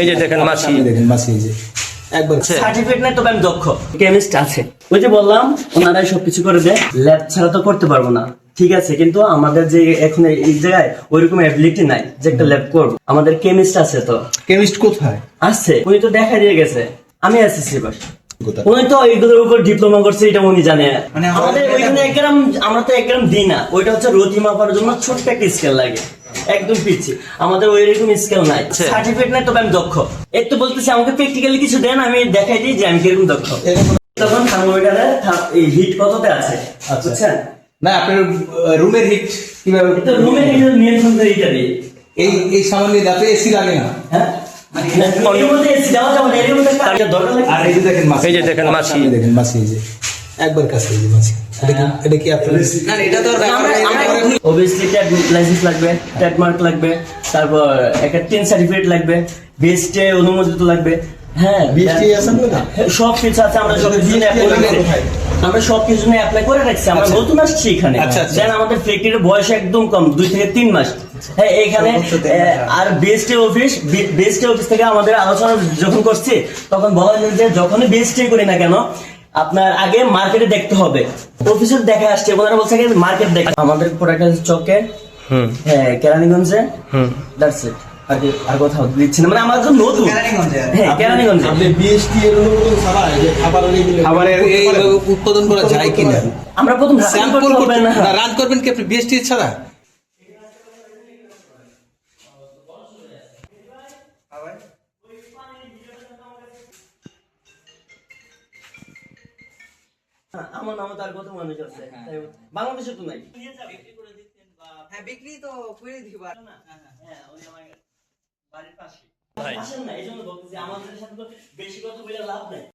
এই যে দেখেন মাছি, দেখেন মাছি, এই যে একবার সার্টিফিকেট নাই, তবে আমি দক্ষ কেমিস্ট আছে। ওই যে বললাম ওনারাই সবকিছু করে দেয়, ল্যাব ছাড়া তো করতে পারবো না। ঠিক আছে, কিন্তু আমাদের যে এখন এই জায়গায় ওইরকম অ্যাবিলিটি নাই যে একটা ল্যাব করবো। আমাদের কেমিস্ট আছে, তো কেমিস্ট কোথায় আছে, উনি তো দেখা দিয়ে গেছে। আমি আছি সিলেবাস, উনি তো এইগুলোর উপর ডিপ্লোমা করছে, এটা উনি জানে। মানে আমাদের ওইখানে 1 গ্রাম, আমরা তো 1 গ্রাম দিই না। ওইটা হচ্ছে রতি মাপার জন্য ছোট্ট একটা স্কেল লাগে, একদম পিচ্ছি। আমাদের ওই রকম স্কেল নাই, সার্টিফিকেট নাই, তবে আমি দক্ষ। একটু বলতেছি আমাকে প্র্যাকটিক্যালি কিছু দেন, আমি দেখাই দিই যে আমি কিরকম দক্ষ। তখন থার্মোমিটারে হিট কততে আছে, বুঝছেন? না আপনার রুমের হিট কিভাবে? তো রুমের হিট নিয়ন্ত্রণ করে এটা দিয়ে এই সামান্য দাঁতে এসি লাগে না। হ্যাঁ, এর মধ্যে এসি দেওয়া যাবে না, এর মধ্যে কাজের দরকার নেই। আর এই যে দেখেন মাছি, এই যে দেখেন মাছি, দেখেন মাছি, এই যে একবার কাছে এই যে মাছি। এটা কি আপনার? না এটা তো অবভিয়াসলি ট্যাগ লাইসেন্স লাগবে, ট্রেডমার্ক লাগবে, তারপর একটা টিন সার্টিফিকেট লাগবে, বিএসটি অনুমোদিত লাগবে। হ্যাঁ, বিএসটি আছে না? সব কিছু আছে। আমরা সব কিছু নিয়ে অ্যাপ্লাই করেছি, আমরা সব কিছু নিয়ে অ্যাপ্লাই করে রাখছি। আমরা নতুন আসছি এখানে। দেন আমাদের ফ্যাক্টরির বয়স একদম কম, 2 থেকে 3 মাস। হ্যাঁ, এখানে আর বিএসটি অফিস থেকে আমাদের আলোচনা যখন করছি, তখন বলা যায় যে যখনই বিএসটি করি না কেন, আপনার আগে মার্কেটে দেখতে হবে। অফিসে দেখা আসছে, ওনারা বলছে মার্কেট দেখ। আমাদের প্রোডাক্ট আছে চকে, হ্যাঁ, কেরানীগঞ্জে, দ্যাটস ইট। আর কোথাও দিচ্ছি না, মানে আমাদের তো নতুন। হ্যাঁ, কেরানীগঞ্জে। আপনি বিএসটি এর অনুমোদন ছাড়া এই যে খাবারের এই উৎপাদন করা যায় কিনা? আমরা প্রথম স্যাম্পল করবেন না, রান করবেন কি আপনি বিএসটি ছাড়া? আমার নামে তার কত মানুষ আছে, বাংলাদেশে তো নাই। হ্যাঁ বিক্রি তো করে দিবা। হ্যাঁ, উনি আমার বাড়ির পাশে আসেন না, এই জন্য বলতেছি আমাদের সাথে তো বেশি কথা বলে লাভ নাই।